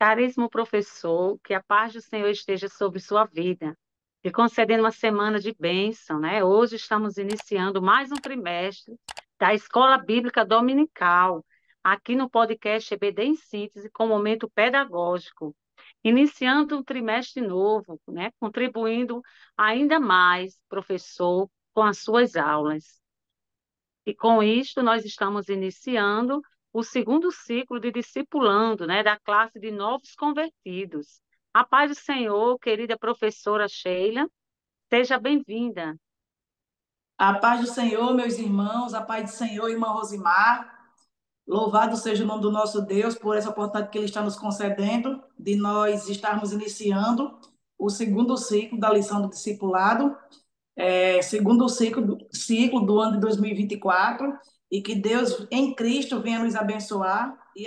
Caríssimo professor, que a paz do Senhor esteja sobre sua vida, e concedendo uma semana de bênção, né? Hoje estamos iniciando mais um trimestre da Escola Bíblica Dominical, aqui no podcast EBD em Síntese, com momento pedagógico, iniciando um trimestre novo, né? Contribuindo ainda mais, professor, com as suas aulas. E com isto, nós estamos iniciando o segundo ciclo de discipulando, né, da classe de novos convertidos. A paz do Senhor, querida professora Sheila, seja bem-vinda. A paz do Senhor, meus irmãos, a paz do Senhor, irmã Rosimar. Louvado seja o nome do nosso Deus por essa oportunidade que Ele está nos concedendo de nós estarmos iniciando o segundo ciclo da lição do discipulado, segundo ciclo do ano de 2024, e que Deus em Cristo venha nos abençoar e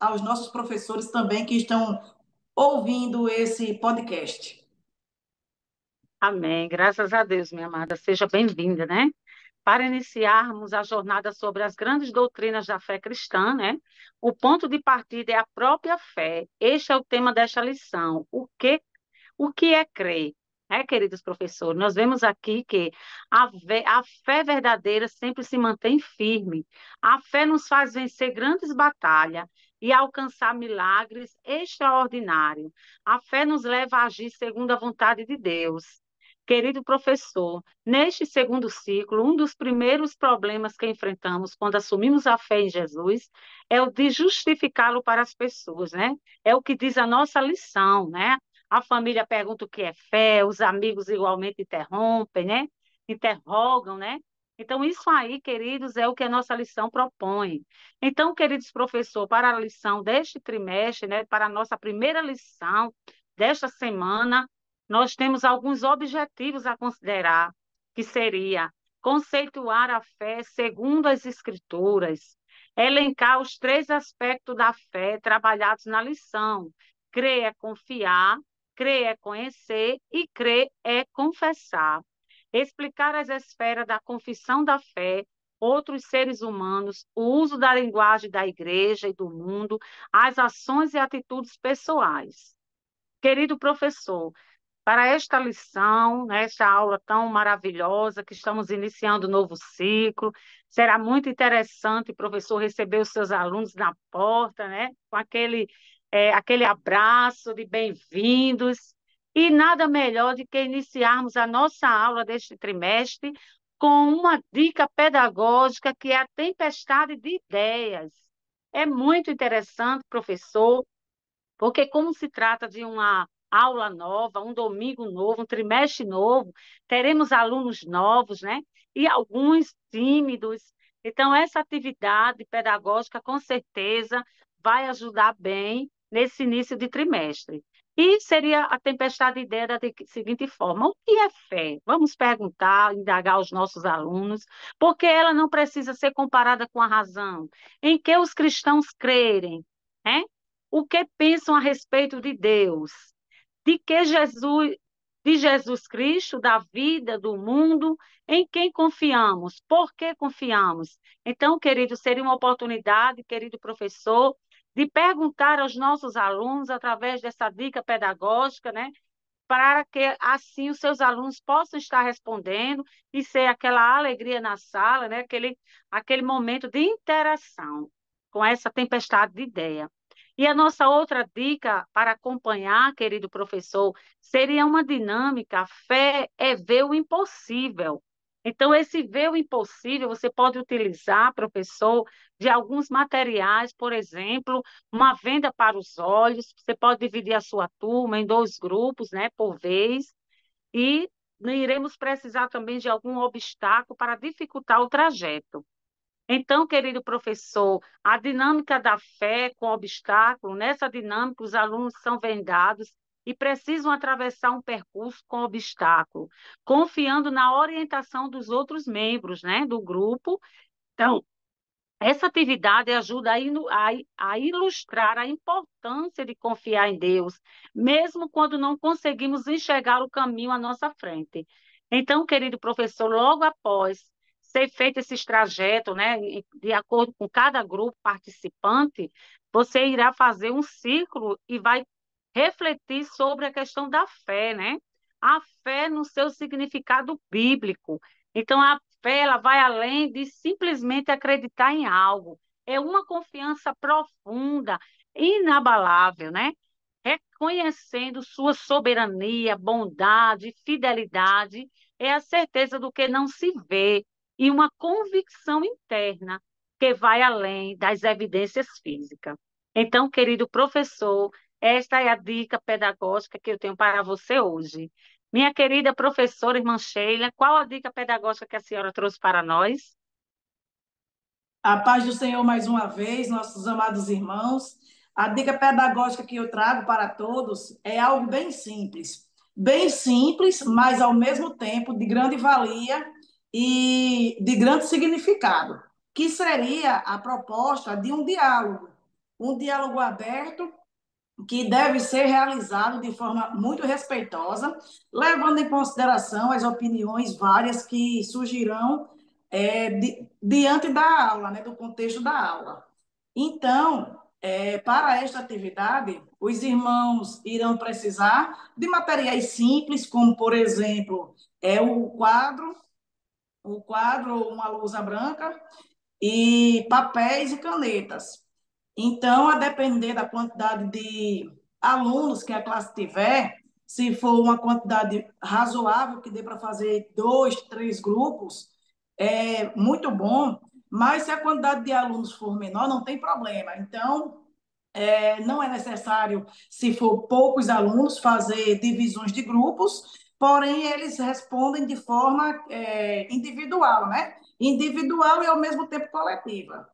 aos nossos professores também que estão ouvindo esse podcast. Amém. Graças a Deus, minha amada. Seja bem-vinda, né? Para iniciarmos a jornada sobre as grandes doutrinas da fé cristã, né? O ponto de partida é a própria fé. Este é o tema desta lição. O que é crer? Queridos professores, nós vemos aqui que a fé verdadeira sempre se mantém firme. A fé nos faz vencer grandes batalhas e alcançar milagres extraordinários. A fé nos leva a agir segundo a vontade de Deus. Querido professor, neste segundo ciclo, um dos primeiros problemas que enfrentamos quando assumimos a fé em Jesus é o de justificá-lo para as pessoas, né? É o que diz a nossa lição, né? A família pergunta o que é fé, os amigos igualmente interrompem, né? Interrogam, né? Então, isso aí, queridos, é o que a nossa lição propõe. Então, queridos professor, para a lição deste trimestre, né, para a nossa primeira lição desta semana, nós temos alguns objetivos a considerar, que seria conceituar a fé segundo as Escrituras, elencar os três aspectos da fé trabalhados na lição. Crer é confiar, crer é conhecer e crer é confessar. Explicar as esferas da confissão da fé, outros seres humanos, o uso da linguagem da igreja e do mundo, as ações e atitudes pessoais. Querido professor, para esta lição, né, esta aula tão maravilhosa que estamos iniciando um novo ciclo, será muito interessante, professor, receber os seus alunos na porta, né, com aquele abraço de bem-vindos. E nada melhor do que iniciarmos a nossa aula deste trimestre com uma dica pedagógica que é a tempestade de ideias. É muito interessante, professor, porque como se trata de uma aula nova, um domingo novo, um trimestre novo, teremos alunos novos, né? E alguns tímidos. Então, essa atividade pedagógica, com certeza, vai ajudar bem nesse início de trimestre. E seria a tempestade de ideia da seguinte forma: o que é fé? Vamos perguntar, indagar aos nossos alunos, porque ela não precisa ser comparada com a razão. Em que os cristãos crerem, né? O que pensam a respeito de Deus, de Jesus Cristo, da vida, do mundo, em quem confiamos, por que confiamos. Então, querido, seria uma oportunidade, querido professor, de perguntar aos nossos alunos, através dessa dica pedagógica, né, para que assim os seus alunos possam estar respondendo e ser aquela alegria na sala, né, aquele momento de interação com essa tempestade de ideia. E a nossa outra dica para acompanhar, querido professor, seria uma dinâmica. A fé é ver o impossível. Então, esse ver o impossível, você pode utilizar, professor, de alguns materiais, por exemplo, uma venda para os olhos. Você pode dividir a sua turma em dois grupos, né, por vez, e iremos precisar também de algum obstáculo para dificultar o trajeto. Então, querido professor, a dinâmica da fé com obstáculo, nessa dinâmica, os alunos são vendados e precisam atravessar um percurso com obstáculo, confiando na orientação dos outros membros, né, do grupo. Então, essa atividade ajuda a ilustrar a importância de confiar em Deus, mesmo quando não conseguimos enxergar o caminho à nossa frente. Então, querido professor, logo após ser feito esses trajetos, né, de acordo com cada grupo participante, você irá fazer um círculo e vai refletir sobre a questão da fé, né? A fé no seu significado bíblico. Então, a fé, ela vai além de simplesmente acreditar em algo. É uma confiança profunda, inabalável, né? Reconhecendo sua soberania, bondade, fidelidade, é a certeza do que não se vê e uma convicção interna que vai além das evidências físicas. Então, querido professor, esta é a dica pedagógica que eu tenho para você hoje. Minha querida professora irmã Sheila, qual a dica pedagógica que a senhora trouxe para nós? A paz do Senhor mais uma vez, nossos amados irmãos. A dica pedagógica que eu trago para todos é algo bem simples, mas ao mesmo tempo de grande valia e de grande significado, que seria a proposta de um diálogo aberto que deve ser realizado de forma muito respeitosa, levando em consideração as opiniões várias que surgirão diante da aula, né, do contexto da aula. Então, para esta atividade, os irmãos irão precisar de materiais simples, como, por exemplo, o quadro, uma lousa branca e papéis e canetas. Então, a depender da quantidade de alunos que a classe tiver, se for uma quantidade razoável, que dê para fazer dois, três grupos, é muito bom. Mas se a quantidade de alunos for menor, não tem problema. Então, não é necessário, se for poucos alunos, fazer divisões de grupos, porém eles respondem de forma individual, né? Individual e ao mesmo tempo coletiva.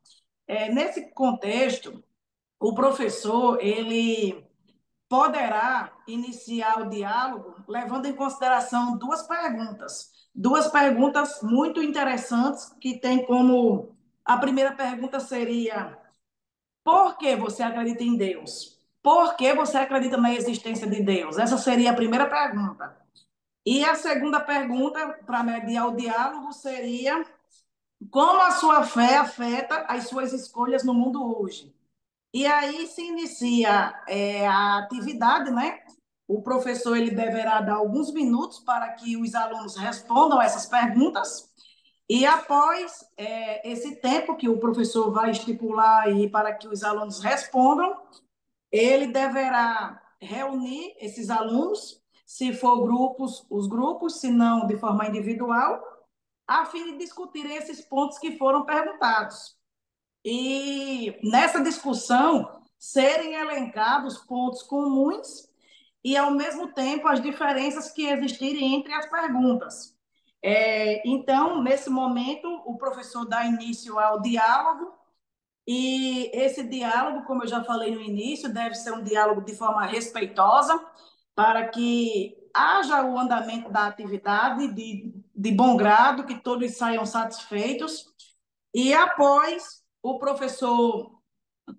Nesse contexto, o professor ele poderá iniciar o diálogo levando em consideração duas perguntas muito interessantes que tem como a primeira pergunta seria: por que você acredita em Deus? Por que você acredita na existência de Deus? Essa seria a primeira pergunta. E a segunda pergunta, para mediar o diálogo, seria: como a sua fé afeta as suas escolhas no mundo hoje? E aí se inicia a atividade, né? O professor ele deverá dar alguns minutos para que os alunos respondam essas perguntas. E após esse tempo que o professor vai estipular aí para que os alunos respondam, ele deverá reunir esses alunos, se for grupos, os grupos, se não de forma individual, a fim de discutirem esses pontos que foram perguntados. E nessa discussão serem elencados pontos comuns e, ao mesmo tempo, as diferenças que existirem entre as perguntas. Então, nesse momento, o professor dá início ao diálogo, e esse diálogo, como eu já falei no início, deve ser um diálogo de forma respeitosa, para que haja o andamento da atividade de bom grado, que todos saiam satisfeitos. E após, o professor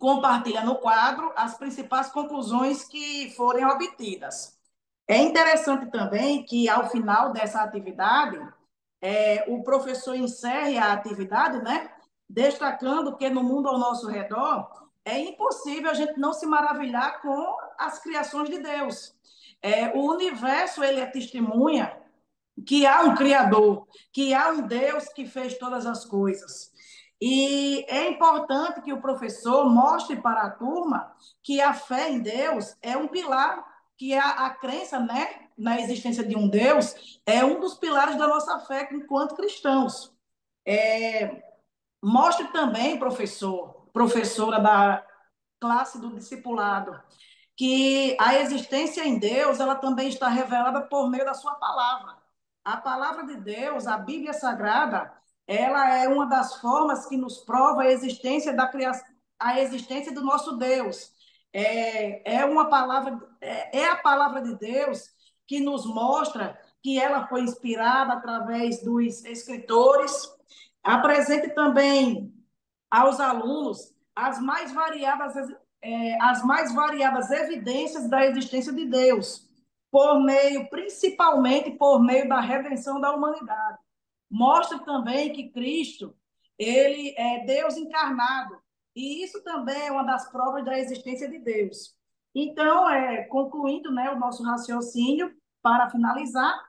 compartilha no quadro as principais conclusões que forem obtidas. É interessante também que, ao final dessa atividade, o professor encerre a atividade, né? Destacando que no mundo ao nosso redor é impossível a gente não se maravilhar com as criações de Deus. O universo ele é testemunha que há um Criador, que há um Deus que fez todas as coisas. E é importante que o professor mostre para a turma que a fé em Deus é um pilar, que a crença, né, na existência de um Deus é um dos pilares da nossa fé enquanto cristãos. Mostre também, professora da classe do discipulado, que a existência em Deus, ela também está revelada por meio da sua palavra. A palavra de Deus, a Bíblia Sagrada, ela é uma das formas que nos prova a existência da criação, a existência do nosso Deus. Uma palavra, a palavra de Deus que nos mostra que ela foi inspirada através dos escritores. Apresente também aos alunos as mais variadas evidências da existência de Deus, principalmente por meio da redenção da humanidade. mostra também que Cristo, ele é Deus encarnado, e isso também é uma das provas da existência de Deus. Então, concluindo, né, o nosso raciocínio, para finalizar,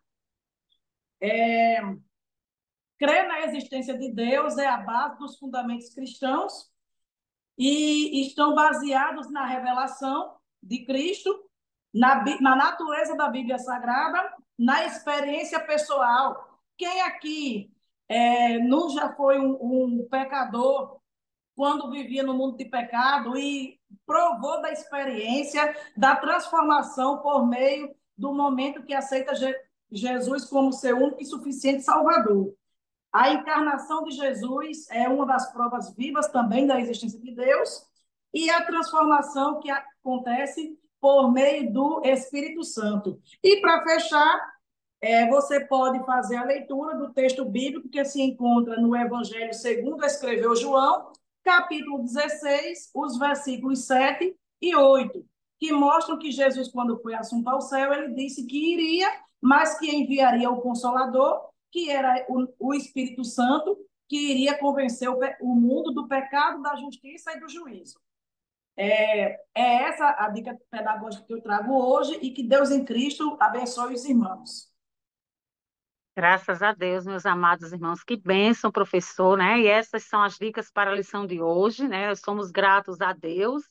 crer na existência de Deus é a base dos fundamentos cristãos e estão baseados na revelação de Cristo, na natureza da Bíblia Sagrada, na experiência pessoal. Quem aqui não já foi um pecador quando vivia no mundo de pecado e provou da experiência, da transformação por meio do momento que aceita Jesus como seu único e suficiente Salvador? A encarnação de Jesus é uma das provas vivas também da existência de Deus e a transformação que acontece por meio do Espírito Santo. E para fechar, você pode fazer a leitura do texto bíblico que se encontra no Evangelho segundo escreveu João, capítulo 16, os versículos 7 e 8, que mostram que Jesus, quando foi assunto ao céu, ele disse que iria, mas que enviaria o Consolador, que era o Espírito Santo, que iria convencer o mundo do pecado, da justiça e do juízo. É essa a dica pedagógica que eu trago hoje e que Deus em Cristo abençoe os irmãos. Graças a Deus, meus amados irmãos, que bênção, professor, né? E essas são as dicas para a lição de hoje, né? Nós somos gratos a Deus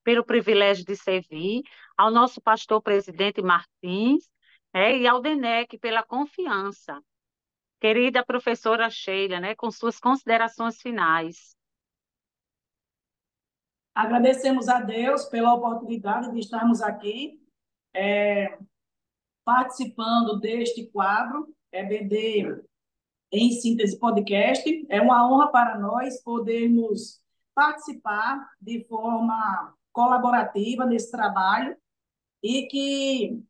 pelo privilégio de servir, ao nosso pastor presidente Martins, né? E ao DENEC pela confiança. Querida professora Sheila, né? Com suas considerações finais. Agradecemos a Deus pela oportunidade de estarmos aqui participando deste quadro, EBD em Síntese Podcast. É uma honra para nós podermos participar de forma colaborativa nesse trabalho e que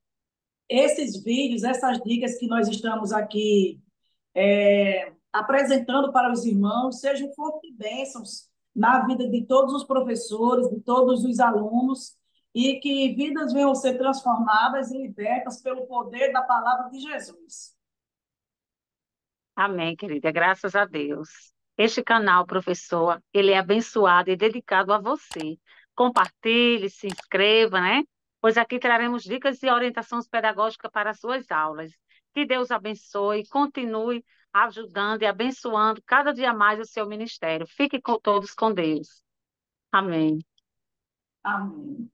esses vídeos, essas dicas que nós estamos aqui apresentando para os irmãos, sejam fonte de bênçãos na vida de todos os professores, de todos os alunos, e que vidas venham a ser transformadas e libertas pelo poder da palavra de Jesus. Amém, querida. Graças a Deus. Este canal, professor, ele é abençoado e dedicado a você. Compartilhe, se inscreva, né? Pois aqui traremos dicas e orientações pedagógicas para as suas aulas. Que Deus abençoe, continue ajudando e abençoando cada dia mais o seu ministério. Fique com todos com Deus. Amém. Amém.